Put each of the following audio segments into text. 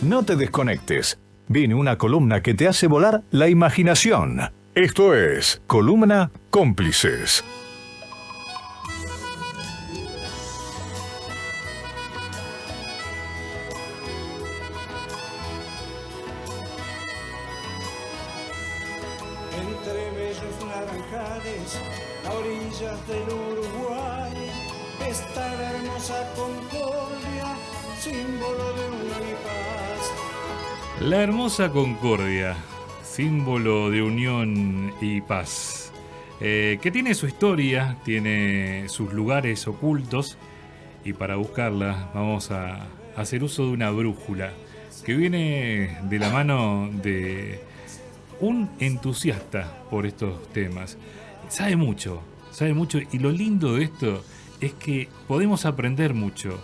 No te desconectes. Viene una columna que te hace volar la imaginación. Esto es Columna Cómplices. Entre bellos naranjales, a orillas del Uruguay, está la hermosa Concordia, símbolo de unión y paz. La hermosa Concordia, símbolo de unión y paz, que tiene su historia, tiene sus lugares ocultos, y para buscarla vamos a hacer uso de una brújula que viene de la mano de un entusiasta por estos temas. Sabe mucho, y lo lindo de esto es que podemos aprender mucho.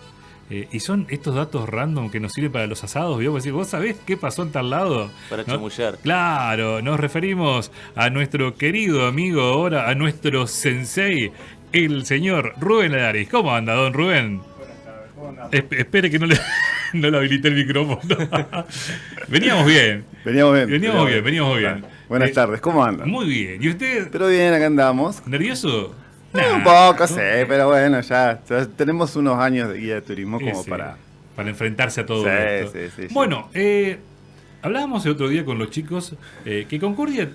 Y son estos datos random que nos sirven para los asados. ¿Vos sabés qué pasó en tal lado? Para ¿No? chamullar. Claro, nos referimos a nuestro querido amigo ahora, a nuestro sensei, el señor Rubén Ladares. ¿Cómo anda, don Rubén? Buenas tardes, ¿cómo andamos? Espere que no le habilité el micrófono. Veníamos bien. Veníamos bien. Buenas tardes, ¿cómo andan? Muy bien. ¿Y usted? Pero bien, acá andamos. ¿Nervioso? Un poco, sí, pero bueno, ya tenemos unos años de guía de turismo como Sí, para enfrentarse a todo Sí, esto. sí. Bueno, hablábamos el otro día con los chicos que Concordia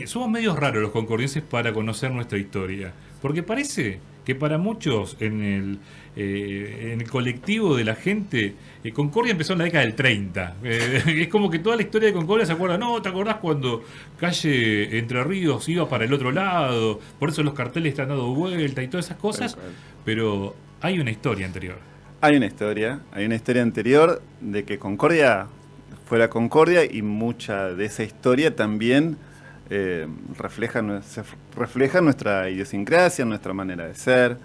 somos medios raros los concordienses para conocer nuestra historia, porque parece que para muchos en el colectivo de la gente, Concordia empezó en la década del 30. Es como que toda la historia de Concordia se acuerda, no, ¿te acordás cuando calle Entre Ríos iba para el otro lado? Por eso los carteles están dando vuelta y todas esas cosas, pero hay una historia anterior. Hay una historia anterior de que Concordia fuera Concordia, y mucha de esa historia también refleja nuestra idiosincrasia, nuestra manera de ser.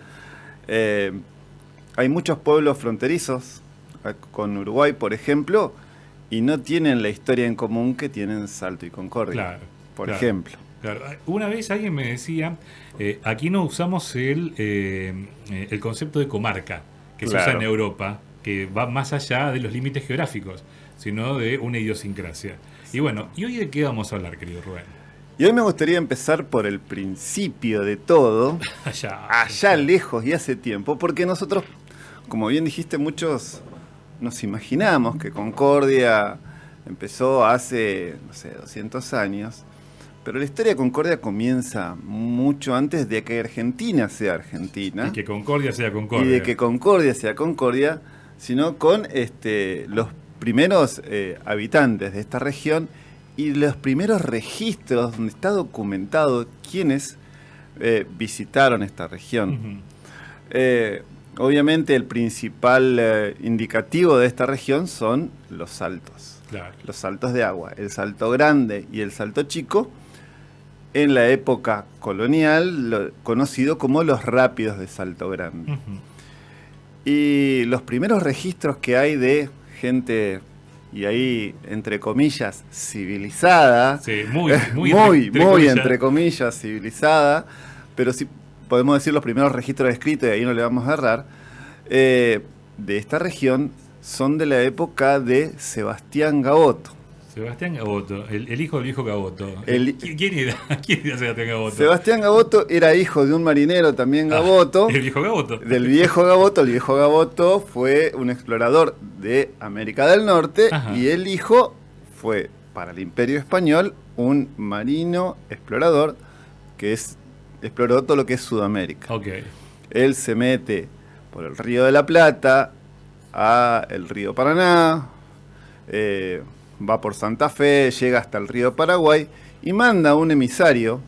Hay muchos pueblos fronterizos con Uruguay, por ejemplo, y no tienen la historia en común que tienen Salto y Concordia, por ejemplo. Claro. Una vez alguien me decía, aquí no usamos el concepto de comarca, que se usa en Europa, que va más allá de los límites geográficos, sino de una idiosincrasia. Y bueno, ¿y hoy de qué vamos a hablar, querido Rubén? Y hoy me gustaría empezar por el principio de todo, allá lejos y hace tiempo, porque nosotros, como bien dijiste, muchos nos imaginamos que Concordia empezó hace, 200 años, pero la historia de Concordia comienza mucho antes de que Argentina sea Argentina. Y que Concordia sea Concordia. Y de que Concordia sea Concordia, sino con los primeros habitantes de esta región y los primeros registros donde está documentado quiénes visitaron esta región. Obviamente el principal indicativo de esta región son los saltos. Claro. Los saltos de agua, el Salto Grande y el Salto Chico, en la época colonial conocido como los rápidos de Salto Grande. Y los primeros registros que hay de gente, y ahí entre comillas civilizada, sí, muy entre comillas civilizada, pero sí podemos decir los primeros registros escritos, y ahí no le vamos a errar, de esta región son de la época de Sebastián Gaboto. Sebastián Gaboto, el hijo del viejo Gaboto. ¿Quién era? ¿Quién era Sebastián Gaboto? Sebastián Gaboto era hijo de un marinero también Gaboto. ¿El viejo Gaboto? Del viejo Gaboto. El viejo Gaboto fue un explorador de América del Norte. Ajá. Y el hijo fue, para el Imperio Español, un marino explorador que exploró todo lo que es Sudamérica. Okay. Él se mete por el Río de la Plata a el río Paraná, va por Santa Fe, llega hasta el río Paraguay y manda un emisario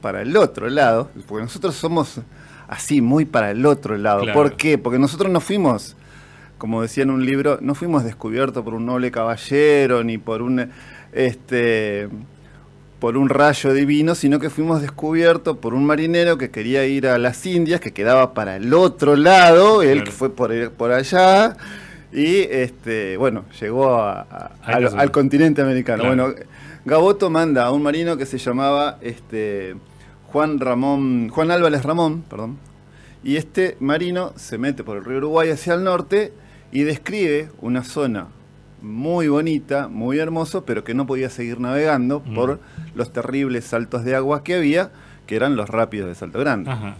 para el otro lado, porque nosotros somos así, muy para el otro lado. Claro. ¿Por qué? Porque nosotros no fuimos, como decía en un libro, no fuimos descubiertos por un noble caballero ni por un rayo divino, sino que fuimos descubiertos por un marinero que quería ir a las Indias, que quedaba para el otro lado, él que fue por allá. Y llegó al continente americano. Claro. Bueno, Gaboto manda a un marino que se llamaba Juan Álvarez Ramón, perdón. Y este marino se mete por el río Uruguay hacia el norte y describe una zona muy bonita, muy hermoso, pero que no podía seguir navegando por los terribles saltos de agua que había, que eran los rápidos de Salto Grande. Ajá.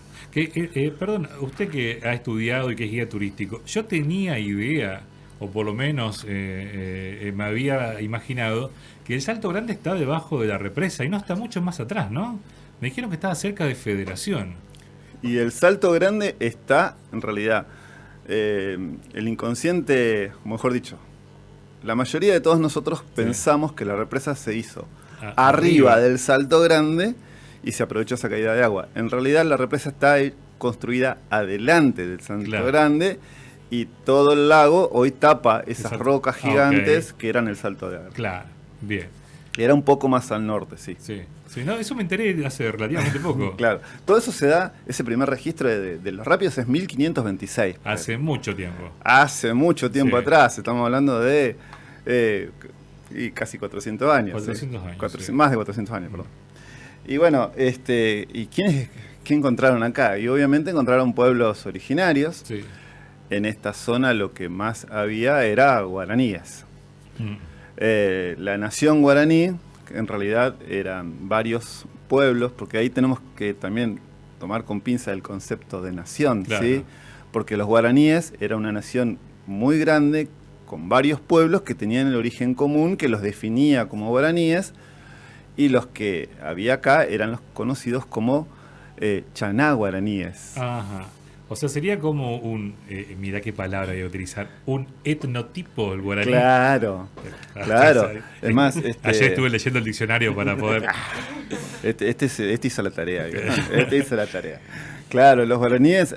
Perdón, usted que ha estudiado y que es guía turístico, yo tenía idea, o por lo menos me había imaginado, que el Salto Grande está debajo de la represa y no está mucho más atrás, ¿no? Me dijeron que estaba cerca de Federación. Y el Salto Grande está, en realidad, el inconsciente, mejor dicho, la mayoría de todos nosotros pensamos que la represa se hizo arriba del Salto Grande y se aprovechó esa caída de agua. En realidad la represa está construida adelante del Salto Grande y todo el lago hoy tapa esas rocas gigantes que eran el Salto Grande. Claro, bien. Era un poco más al norte, sí. Sí, no, eso me enteré hace relativamente poco. Claro, todo eso se da, ese primer registro de los rápidos es 1526. Hace mucho tiempo. Hace mucho tiempo atrás, estamos hablando de y casi 400 años. 400 años. Más de 400 años, perdón. Y bueno, ¿y qué encontraron acá? Y obviamente encontraron pueblos originarios. Sí. En esta zona lo que más había era guaraníes. La nación guaraní, que en realidad eran varios pueblos, porque ahí tenemos que también tomar con pinza el concepto de nación, claro. ¿sí? Porque los guaraníes era una nación muy grande, con varios pueblos que tenían el origen común, que los definía como guaraníes, y los que había acá eran los conocidos como chaná guaraníes. Ajá. O sea, sería como mirá qué palabra voy a utilizar, un etnotipo del guaraní. Claro. Es más, ayer estuve leyendo el diccionario para poder... Este hizo la tarea. Este hizo la tarea. Claro, los guaraníes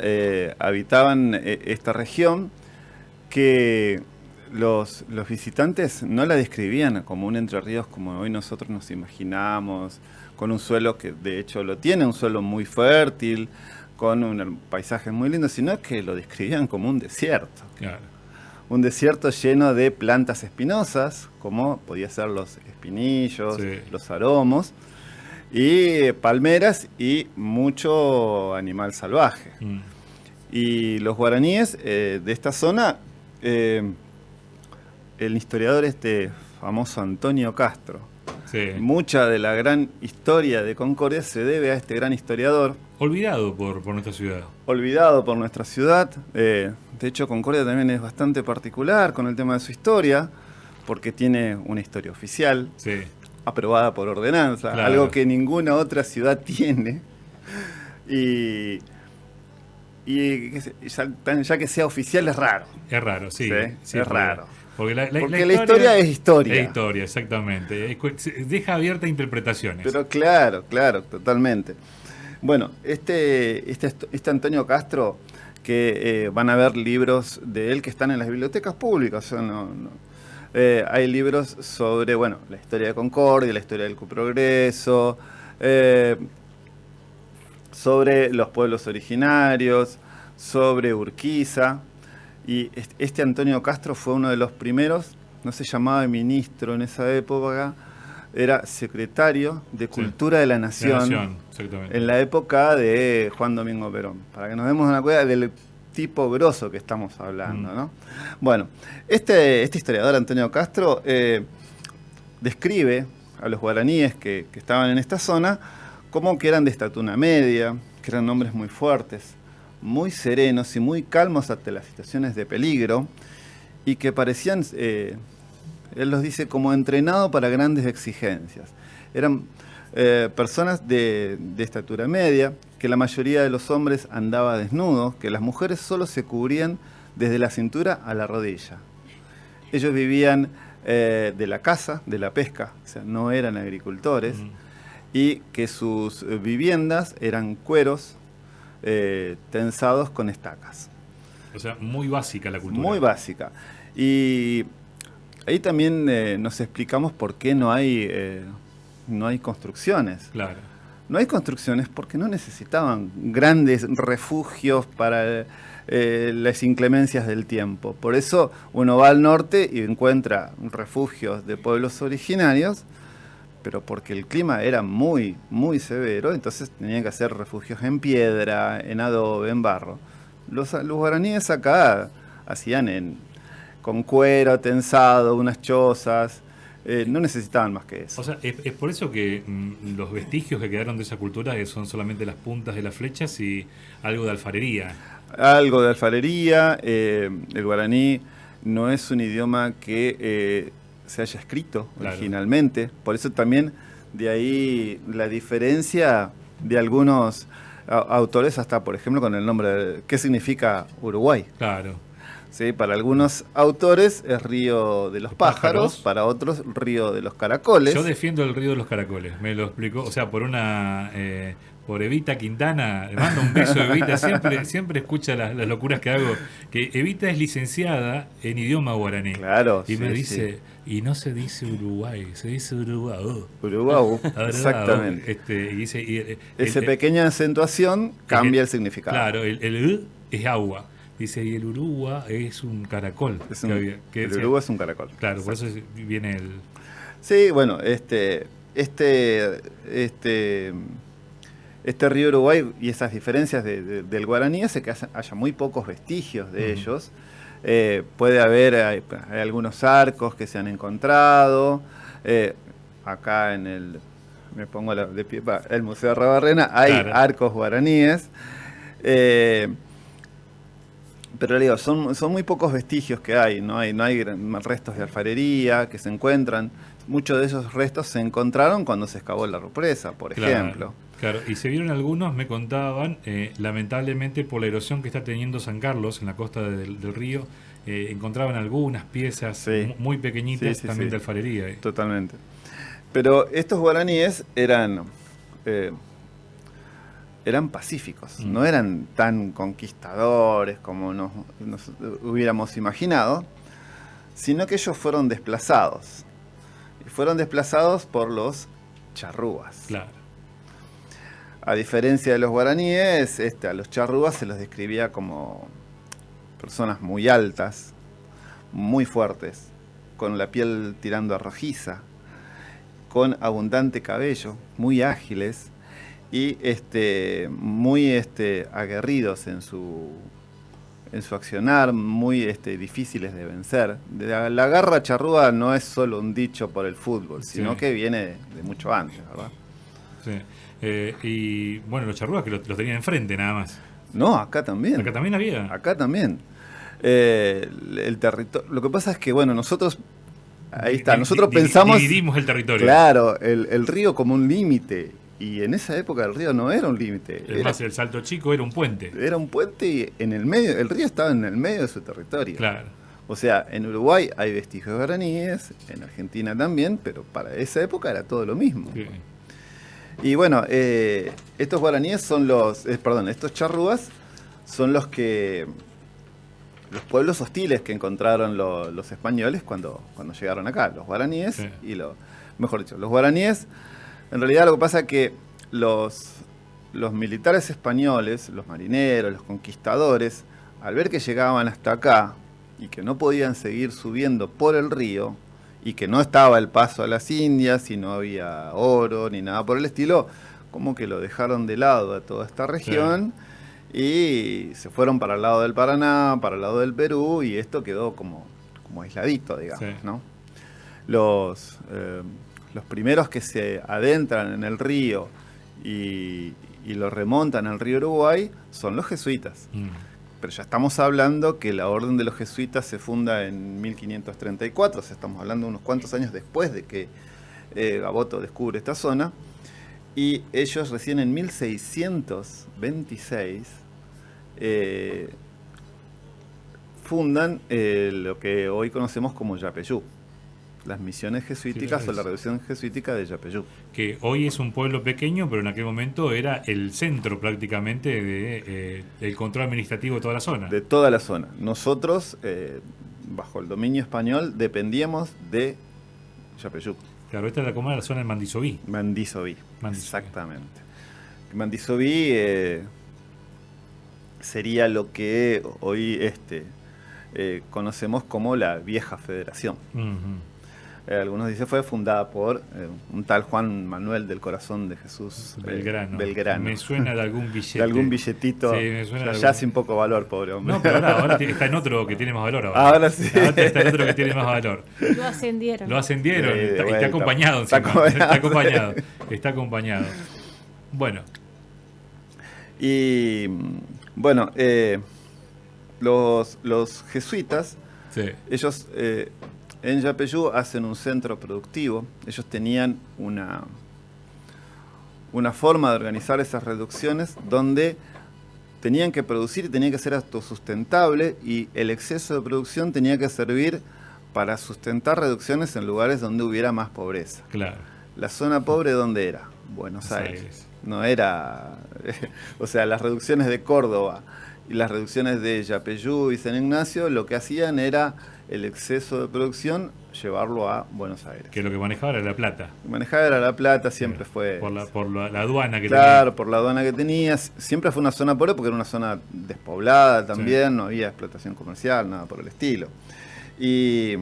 habitaban esta región que los visitantes no la describían como un Entre Ríos como hoy nosotros nos imaginamos, con un suelo que de hecho lo tiene, un suelo muy fértil, con un paisaje muy lindo, sino que lo describían como un desierto. Claro. Un desierto lleno de plantas espinosas, como podía ser los espinillos, los aromos, y palmeras y mucho animal salvaje. Y los guaraníes de esta zona, el historiador famoso Antonio Castro, mucha de la gran historia de Concordia se debe a este gran historiador. Olvidado por nuestra ciudad. Olvidado por nuestra ciudad. De hecho, Concordia también es bastante particular con el tema de su historia, porque tiene una historia oficial, aprobada por ordenanza, algo que ninguna otra ciudad tiene. Y ya que sea oficial es raro. Es raro, sí. Es raro. Porque la historia es historia. Es historia, exactamente. Deja abierta interpretaciones. Pero claro, totalmente. Bueno, este Antonio Castro, que van a ver libros de él que están en las bibliotecas públicas. Hay libros sobre, la historia de Concordia, la historia del Progreso, sobre los pueblos originarios, sobre Urquiza. Y este Antonio Castro fue uno de los primeros, no se llamaba ministro en esa época, era secretario de Cultura de la Nación, en la época de Juan Domingo Perón, para que nos demos una cuenta del tipo grosso que estamos hablando, ¿no? Bueno, este historiador Antonio Castro describe a los guaraníes que estaban en esta zona como que eran de estatura media, que eran hombres muy fuertes, muy serenos y muy calmos ante las situaciones de peligro, y que parecían, él los dice, como entrenados para grandes exigencias. Eran personas de estatura media, que la mayoría de los hombres andaba desnudos, que las mujeres solo se cubrían desde la cintura a la rodilla. Ellos vivían de la caza, de la pesca, o sea, no eran agricultores, y que sus viviendas eran cueros tensados con estacas. O sea, muy básica la cultura. Muy básica. Y ahí también nos explicamos por qué no hay construcciones. Claro. No hay construcciones porque no necesitaban grandes refugios para las inclemencias del tiempo. Por eso uno va al norte y encuentra refugios de pueblos originarios, pero porque el clima era muy, muy severo, entonces tenían que hacer refugios en piedra, en adobe, en barro. Los guaraníes acá hacían con cuero tensado, unas chozas. No necesitaban más que eso. O sea, es por eso que los vestigios que quedaron de esa cultura son solamente las puntas de las flechas y algo de alfarería. Algo de alfarería. El guaraní no es un idioma que se haya escrito originalmente. Por eso también de ahí la diferencia de algunos autores, hasta por ejemplo con el nombre, ¿qué significa Uruguay? Claro. Sí, para algunos autores es río de los pájaros, para otros río de los caracoles. Yo defiendo el río de los caracoles, me lo explicó, o sea, por Evita Quintana, le mando un beso a Evita, siempre escucha las locuras que hago, que Evita es licenciada en idioma guaraní. Claro, y sí, me dice, sí. Y no se dice Uruguay, se dice Uruguay. Uruguay, exactamente. Esa pequeña acentuación cambia el significado. Claro, el es agua. Dice, y el Uruguay es un caracol. El Uruguay es un caracol. Claro, por eso viene el... Sí, bueno, este río Uruguay y esas diferencias del guaraní hace que haya muy pocos vestigios de ellos. Puede haber hay algunos arcos que se han encontrado. Acá me pongo de pie, el Museo de Rabarrena, hay arcos guaraníes. Pero le digo, son muy pocos vestigios que hay, no hay restos de alfarería que se encuentran. Muchos de esos restos se encontraron cuando se excavó la represa, por ejemplo. Claro, y se vieron algunos, me contaban, lamentablemente por la erosión que está teniendo San Carlos en la costa del río, encontraban algunas piezas muy pequeñitas también de alfarería. Totalmente. Pero estos guaraníes eran pacíficos, no eran tan conquistadores como nos hubiéramos imaginado, sino que ellos fueron desplazados. Y fueron desplazados por los charrúas. Claro. A diferencia de los guaraníes, a los charrúas se los describía como personas muy altas, muy fuertes, con la piel tirando a rojiza, con abundante cabello, muy ágiles, y muy aguerridos en su accionar, muy difíciles de vencer. La garra charrúa no es solo un dicho por el fútbol, sino que viene de mucho antes, ¿verdad? Sí. Y bueno, los charrúas que los tenían enfrente nada más. No, acá también. Acá también había. Acá también. El territorio. Lo que pasa es que, bueno, nosotros pensamos. Dividimos el territorio. Claro, el río como un límite. Y en esa época el río no era un límite. Además, el Salto Chico era un puente. Era un puente y en el medio, el río estaba en el medio de su territorio. Claro. O sea, en Uruguay hay vestigios guaraníes, en Argentina también, pero para esa época era todo lo mismo. Sí. Y bueno, estos guaraníes son estos charrúas son los pueblos hostiles que encontraron los españoles cuando llegaron acá, los guaraníes mejor dicho, los guaraníes. En realidad lo que pasa es que los militares españoles, los marineros, los conquistadores, al ver que llegaban hasta acá y que no podían seguir subiendo por el río y que no estaba el paso a las Indias y no había oro ni nada por el estilo, como que lo dejaron de lado a toda esta región y se fueron para el lado del Paraná, para el lado del Perú, y esto quedó como aisladito, digamos, ¿no? Los primeros que se adentran en el río y lo remontan al río Uruguay son los jesuitas. Pero ya estamos hablando que la orden de los jesuitas se funda en 1534, o sea, estamos hablando unos cuantos años después de que Gaboto descubre esta zona, y ellos recién en 1626 fundan lo que hoy conocemos como Yapeyú. Las misiones jesuíticas o la reducción jesuítica de Yapeyú. Que hoy es un pueblo pequeño, pero en aquel momento era el centro prácticamente del control administrativo de toda la zona. De toda la zona. Nosotros, bajo el dominio español, dependíamos de Yapeyú. Claro, esta era como la zona de Mandisoví. Mandisoví, exactamente. Mandisoví sería lo que hoy conocemos como la vieja federación. algunos dicen fue fundada por un tal Juan Manuel del Corazón de Jesús Belgrano. Me suena de algún billete. De algún billetito. Sí, me suena ya sin poco valor, pobre hombre. No, pero ahora está en otro que tiene más valor. Ahora sí. Ahora está en otro que tiene más valor. Lo ascendieron. Sí, está acompañado. Está acompañado. Bueno. Y bueno, los jesuitas, sí. ellos en Yapeyú hacen un centro productivo. Ellos tenían una forma de organizar esas reducciones donde tenían que producir y tenía que ser autosustentable, y el exceso de producción tenía que servir para sustentar reducciones en lugares donde hubiera más pobreza. Claro. La zona pobre, ¿dónde era? Buenos Aires. No era... o sea, las reducciones de Córdoba y las reducciones de Yapeyú y San Ignacio, lo que hacían era el exceso de producción llevarlo a Buenos Aires. Que lo que manejaba era La Plata. Manejaba era La Plata, siempre fue... Por la aduana que tenía. Claro, por la aduana que tenía. Siempre fue una zona pobre porque era una zona despoblada también, no había explotación comercial, nada por el estilo. Y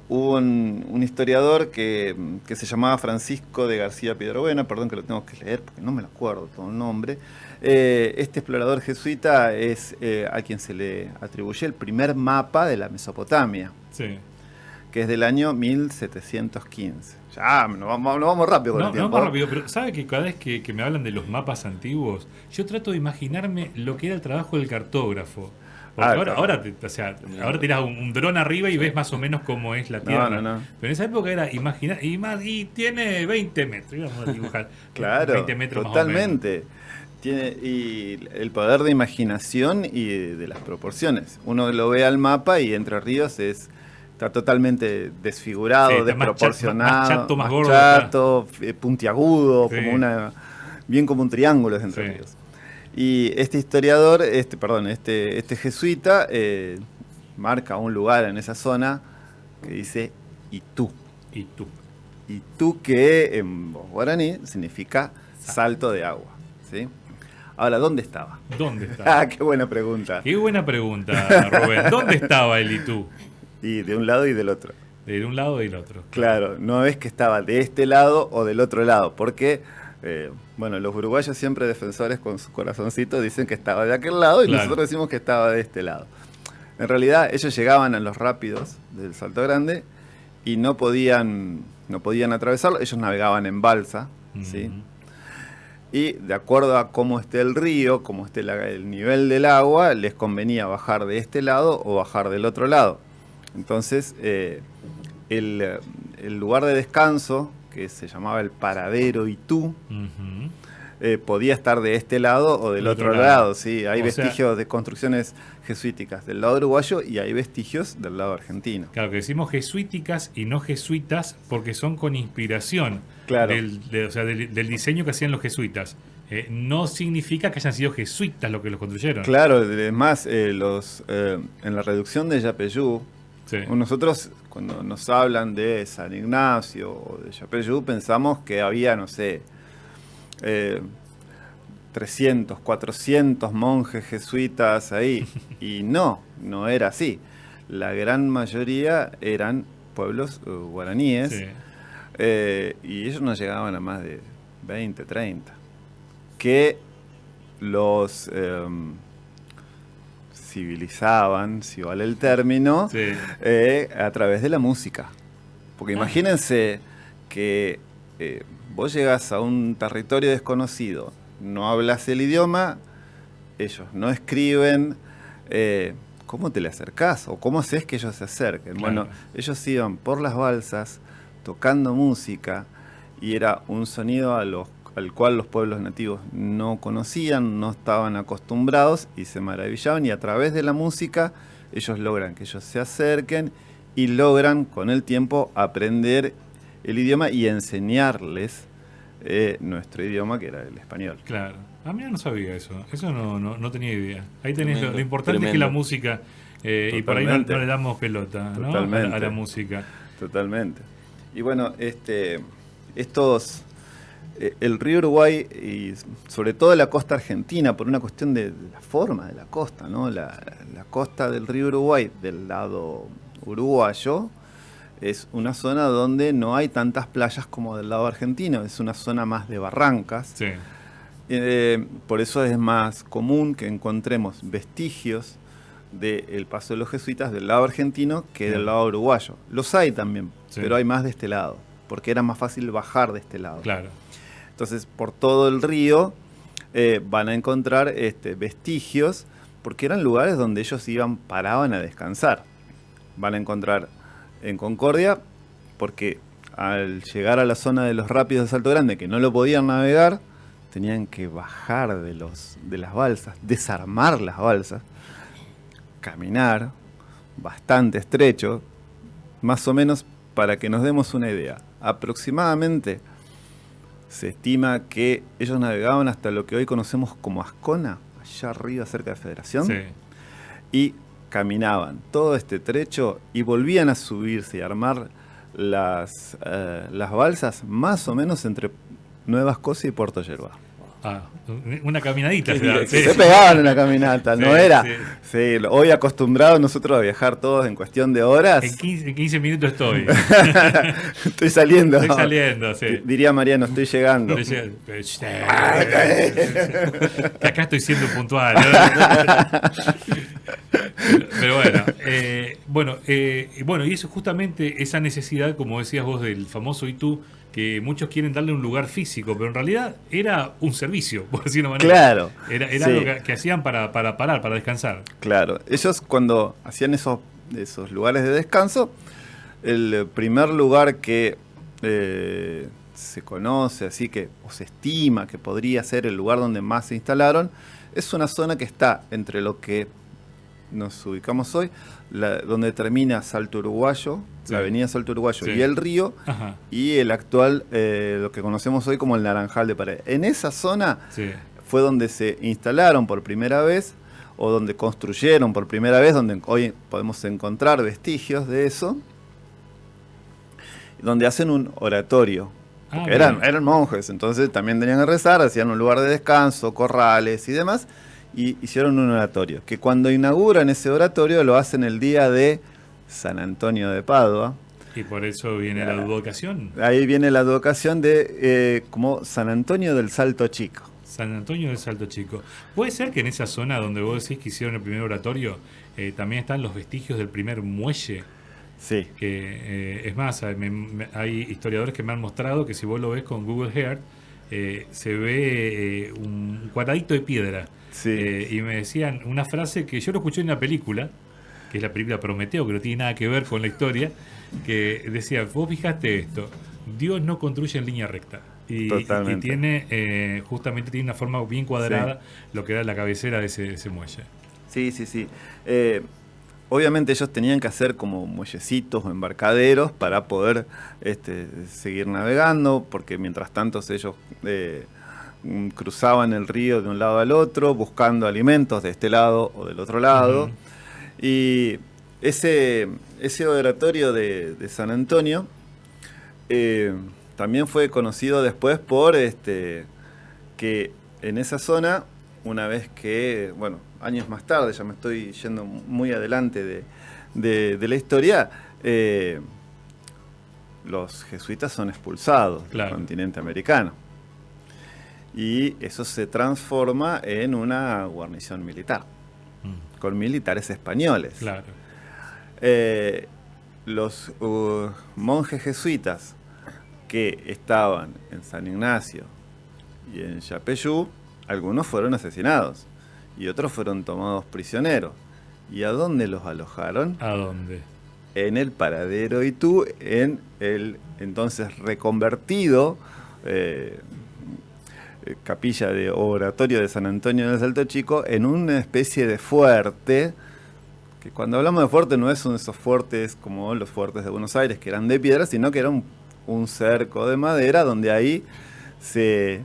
hubo un historiador que se llamaba Francisco de García Piedrabuena, perdón que lo tengo que leer porque no me lo acuerdo todo el nombre. Este explorador jesuita es a quien se le atribuye el primer mapa de la Mesopotamia, sí, que es del año 1715. Ya, no vamos rápido con el tiempo. No vamos rápido, pero ¿sabe que cada vez que me hablan de los mapas antiguos, yo trato de imaginarme lo que era el trabajo del cartógrafo? Porque ahora tirás un dron arriba y ves más o menos cómo es la Tierra. No. Pero en esa época era imaginar, y tiene 20 metros, íbamos a dibujar. Claro, 20 metros totalmente. Más o menos. Y el poder de imaginación y de las proporciones. Uno lo ve al mapa y Entre Ríos está totalmente desfigurado, sí, desproporcionado, más chato, más gordo, chato, puntiagudo, sí, bien como un triángulo es Entre Ríos. Y este historiador, este jesuita, marca un lugar en esa zona que dice Itú. Itú, que en guaraní significa salto de agua, ¿sí? Ahora, ¿dónde estaba? Qué buena pregunta. Qué buena pregunta, Rubén. ¿Dónde estaba el Itú? Y de un lado y del otro. De un lado y del otro. Claro, no es que estaba de este lado o del otro lado, porque los uruguayos siempre defensores con su corazoncito dicen que estaba de aquel lado y nosotros decimos que estaba de este lado. En realidad ellos llegaban a los rápidos del Salto Grande y no podían atravesarlo, ellos navegaban en balsa, ¿sí? Y de acuerdo a cómo esté el río, cómo esté el nivel del agua, les convenía bajar de este lado o bajar del otro lado. Entonces, el lugar de descanso, que se llamaba el Paradero Itú, podía estar de este lado o del otro lado. Sí, hay vestigios de construcciones jesuíticas del lado uruguayo y hay vestigios del lado argentino. Claro, que decimos jesuíticas y no jesuitas porque son con inspiración del diseño que hacían los jesuitas. No significa que hayan sido jesuitas los que los construyeron. Claro, además, en la reducción de Yapeyú, nosotros cuando nos hablan de San Ignacio o de Yapeyú pensamos que había, 300, 400 monjes jesuitas ahí. Y no era así. La gran mayoría eran pueblos guaraníes, y ellos no llegaban a más de 20, 30. Que los civilizaban, si vale el término, a través de la música. Porque imagínense que vos llegás a un territorio desconocido, no hablas el idioma, ellos no escriben, ¿cómo te le acercás? ¿O cómo haces que ellos se acerquen? Claro. Bueno, ellos iban por las balsas tocando música y era un sonido al cual los pueblos nativos no conocían, no estaban acostumbrados y se maravillaban, y a través de la música ellos logran que ellos se acerquen y logran con el tiempo aprender el idioma y enseñarles nuestro idioma, que era el español. Claro. A mí no sabía eso no tenía idea. Ahí tenés lo importante es que la música, y por ahí no le damos pelota, ¿no? a la música. Totalmente. Y bueno, el río Uruguay, y sobre todo la costa argentina, por una cuestión de la forma de la costa, ¿no? La costa del río Uruguay del lado uruguayo es una zona donde no hay tantas playas como del lado argentino, es una zona más de barrancas. Sí. Por eso es más común que encontremos vestigios del paso de los jesuitas del lado argentino que del lado uruguayo. Los hay también, Sí. pero hay más de este lado, porque era más fácil bajar de este lado. Claro. Entonces, por todo el río van a encontrar vestigios, porque eran lugares donde ellos paraban a descansar. Van a encontrar en Concordia, porque al llegar a la zona de los rápidos de Salto Grande, que no lo podían navegar, tenían que bajar de las balsas, desarmar las balsas, caminar, bastante estrecho, más o menos para que nos demos una idea. Aproximadamente se estima que ellos navegaban hasta lo que hoy conocemos como Ascona, allá arriba cerca de Federación, Sí. y caminaban todo este trecho y volvían a subirse y armar las balsas más o menos entre Nueva Escocia y Puerto Yerba. Ah, una caminadita. Se pegaban una caminata, no Sí, era. sí. Sí, hoy acostumbrados nosotros a viajar todos en cuestión de horas. En 15 minutos estoy. Estoy saliendo. Estoy saliendo, sí. Diría Mariano, estoy llegando. Que acá estoy siendo puntual, ¿no? Pero bueno, bueno, y eso justamente, esa necesidad, como decías vos, del famoso Itu, que muchos quieren darle un lugar físico, pero en realidad era un servicio, por decirlo de una manera. Claro. Era sí. algo que hacían para parar, para descansar. Claro. Ellos cuando hacían esos lugares de descanso, el primer lugar que se conoce, así que, o se estima que podría ser el lugar donde más se instalaron, es una zona que está entre lo que nos ubicamos hoy, donde termina Salto Uruguayo, Sí. la avenida Salto Uruguayo Sí. y el río, Ajá. y el actual, lo que conocemos hoy como el Naranjal de Pared. En esa zona Sí. fue donde se instalaron por primera vez, o donde construyeron por primera vez, donde hoy podemos encontrar vestigios de eso, donde hacen un oratorio. Ah, Porque bien. eran monjes, entonces también tenían que rezar, hacían un lugar de descanso, corrales y demás, y hicieron un oratorio. Que cuando inauguran ese oratorio lo hacen el día de San Antonio de Padua. Y por eso viene la advocación. Ahí viene la advocación de como San Antonio del Salto Chico. San Antonio del Salto Chico. ¿Puede ser que en esa zona donde vos decís que hicieron el primer oratorio también están los vestigios del primer muelle? Sí. Que es más, hay historiadores que me han mostrado que si vos lo ves con Google Earth, se ve un cuadradito de piedra. Sí. Y me decían una frase que yo lo escuché en una película, que es la película Prometeo, que no tiene nada que ver con la historia, que decía, vos fijaste esto, Dios no construye en línea recta. Y Totalmente. tiene, justamente tiene una forma bien cuadrada, Sí. lo que era la cabecera de ese muelle. Sí, sí, sí. Obviamente ellos tenían que hacer como muellecitos o embarcaderos para poder seguir navegando, porque mientras tanto ellos cruzaban el río de un lado al otro, buscando alimentos de este lado o del otro lado. Ujú. Y ese oratorio de San Antonio también fue conocido después por que en esa zona, una vez que, bueno, años más tarde, ya me estoy yendo muy adelante de la historia, los jesuitas son expulsados Claro. del continente americano. Y eso se transforma en una guarnición militar, con militares españoles. Claro. Los monjes jesuitas que estaban en San Ignacio y en Yapeyú, algunos fueron asesinados y otros fueron tomados prisioneros. ¿Y a dónde los alojaron? ¿A dónde? En el paradero Itu, en el entonces reconvertido capilla de oratorio de San Antonio del Salto Chico, en una especie de fuerte, que cuando hablamos de fuerte no es uno de esos fuertes como los fuertes de Buenos Aires, que eran de piedra, sino que era un cerco de madera, donde ahí se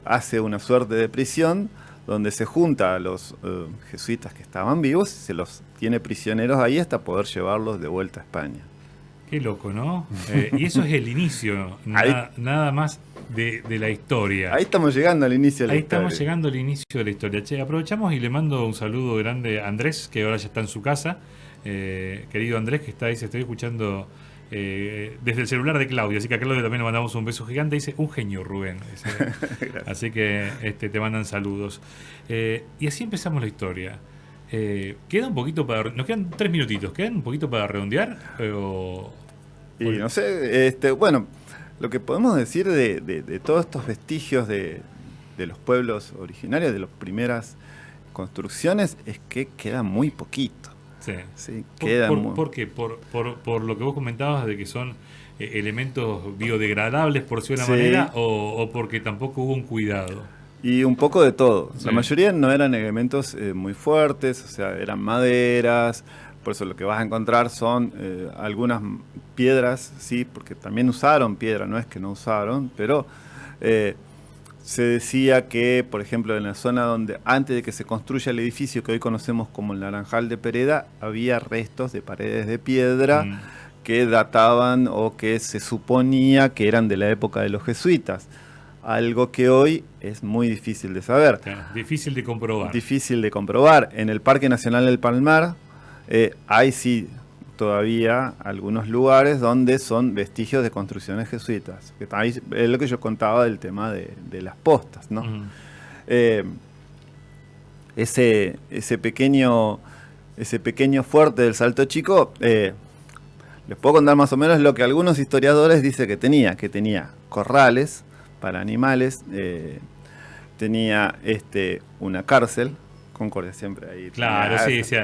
hace una suerte de prisión, donde se junta a los jesuitas que estaban vivos, y se los tiene prisioneros ahí hasta poder llevarlos de vuelta a España. Qué loco, ¿no? Y eso es el inicio, nada más de la historia. Ahí estamos llegando al inicio de la Ahí historia. estamos llegando al inicio de la historia. Che, aprovechamos y le mando un saludo grande a Andrés, que ahora ya está en su casa. querido Andrés, que está ahí, se estoy escuchando desde el celular de Claudio, así que a Claudio también le mandamos un beso gigante. Dice, un genio, Rubén. Dice, así que te mandan saludos. Y así empezamos la historia. Queda un poquito para... Nos quedan 3 minutitos. ¿Quedan un poquito para redondear? Y no sé, bueno, lo que podemos decir de todos estos vestigios de los pueblos originarios, de las primeras construcciones, es que queda muy poquito. Sí. ¿Por qué? Por lo que vos comentabas de que son elementos biodegradables, por decirlo de una manera, o porque tampoco hubo un cuidado. Y un poco de todo. Sí. La mayoría no eran elementos muy fuertes, o sea, eran maderas. Por eso lo que vas a encontrar son algunas piedras, sí, porque también usaron piedra, no es que no usaron, pero se decía que, por ejemplo, en la zona donde antes de que se construya el edificio que hoy conocemos como el Naranjal de Pereda, había restos de paredes de piedra que databan o que se suponía que eran de la época de los jesuitas. Algo que hoy es muy difícil de saber. Claro, difícil de comprobar. Difícil de comprobar. En el Parque Nacional del Palmar hay sí todavía algunos lugares donde son vestigios de construcciones jesuitas. Que ahí es lo que yo contaba del tema de las postas, ¿no? Ese pequeño fuerte del Salto Chico, les puedo contar más o menos lo que algunos historiadores dicen que tenía corrales para animales, tenía una cárcel. Concordia siempre ahí. Claro, sí, sí,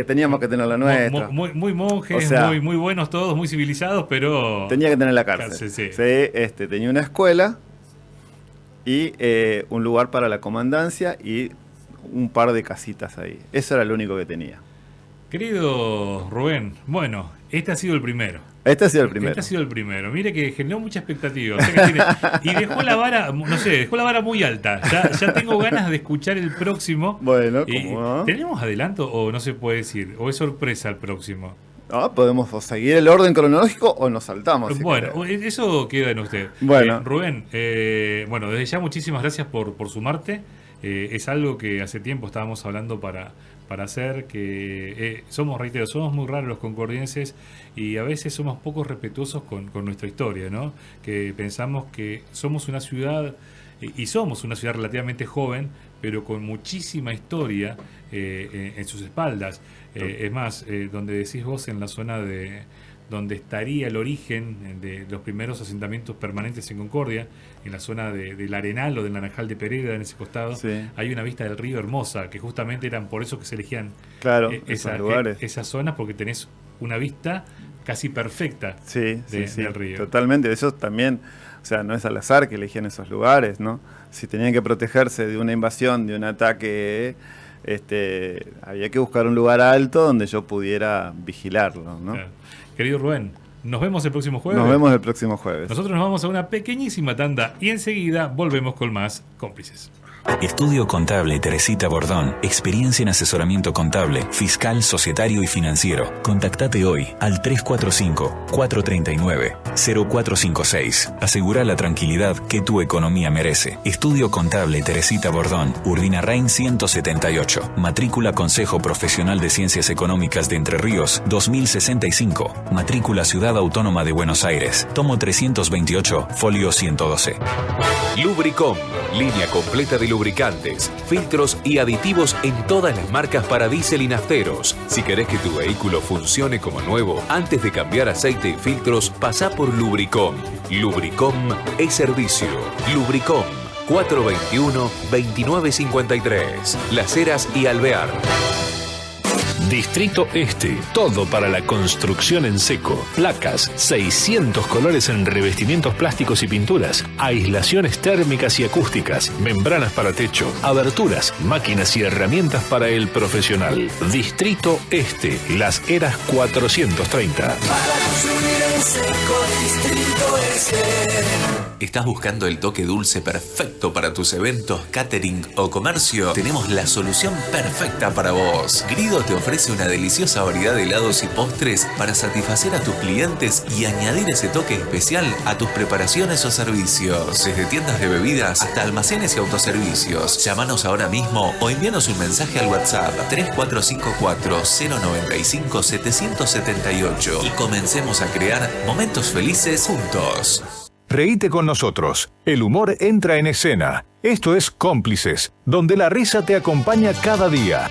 teníamos que tener la nuestra. Muy monjes, o sea, muy buenos todos, muy civilizados, pero... Tenía que tener la cárcel. Sí. Tenía una escuela y un lugar para la comandancia y un par de casitas ahí. Eso era lo único que tenía. Querido Rubén, bueno, este ha sido el primero. Este ha sido el primero. Mire que generó mucha expectativa. O sea que y dejó la vara, no sé, dejó la vara muy alta. Ya tengo ganas de escuchar el próximo. Bueno, ¿cómo no? ¿Tenemos adelanto o no se puede decir? ¿O es sorpresa el próximo? No, podemos o seguir el orden cronológico o nos saltamos. Bueno, eso queda en usted. Bueno. Rubén, bueno, desde ya muchísimas gracias por sumarte. Es algo que hace tiempo estábamos hablando para hacer, que somos muy raros los concordienses y a veces somos poco respetuosos con nuestra historia, ¿no? Que pensamos que somos una ciudad, y somos una ciudad relativamente joven, pero con muchísima historia en sus espaldas. Es más, donde decís vos, en la zona donde estaría el origen de los primeros asentamientos permanentes en Concordia, en la zona del Arenal o del Naranjal de Pereda, en ese costado, hay una vista del río hermosa, que justamente eran por eso que se elegían esos lugares. Esas zonas, porque tenés una vista casi perfecta del río. Totalmente, eso también, o sea, no es al azar que elegían esos lugares, ¿no? Si tenían que protegerse de una invasión, de un ataque, había que buscar un lugar alto donde yo pudiera vigilarlo, ¿no? Claro. Querido Rubén, nos vemos el próximo jueves. Nos vemos el próximo jueves. Nosotros nos vamos a una pequeñísima tanda y enseguida volvemos con más Cómplices. Estudio Contable Teresita Bordón. Experiencia en asesoramiento contable, fiscal, societario y financiero. Contactate hoy al 345-439-0456. Asegura la tranquilidad que tu economía merece. Estudio Contable Teresita Bordón. Urdinarrain 178. Matrícula Consejo Profesional de Ciencias Económicas de Entre Ríos 2065. Matrícula Ciudad Autónoma de Buenos Aires. Tomo 328, folio 112. Lubricom. Línea completa de lubricantes, filtros y aditivos en todas las marcas para diésel y nafteros. Si querés que tu vehículo funcione como nuevo, antes de cambiar aceite y filtros, pasá por Lubricom. Lubricom es servicio. Lubricom 421-2953. Las Heras y Alvear. Distrito Este, todo para la construcción en seco. Placas, 600 colores en revestimientos plásticos y pinturas, aislaciones térmicas y acústicas, membranas para techo, aberturas, máquinas y herramientas para el profesional. Distrito Este, Las Heras 430. Para construir en seco, Distrito Este. ¿Estás buscando el toque dulce perfecto para tus eventos, catering o comercio? Tenemos la solución perfecta para vos. Grido te ofrece una deliciosa variedad de helados y postres para satisfacer a tus clientes y añadir ese toque especial a tus preparaciones o servicios. Desde tiendas de bebidas hasta almacenes y autoservicios. Llámanos ahora mismo o envíanos un mensaje al WhatsApp 3454-095-778 y comencemos a crear momentos felices juntos. Reíte con nosotros. El humor entra en escena. Esto es Cómplices, donde la risa te acompaña cada día.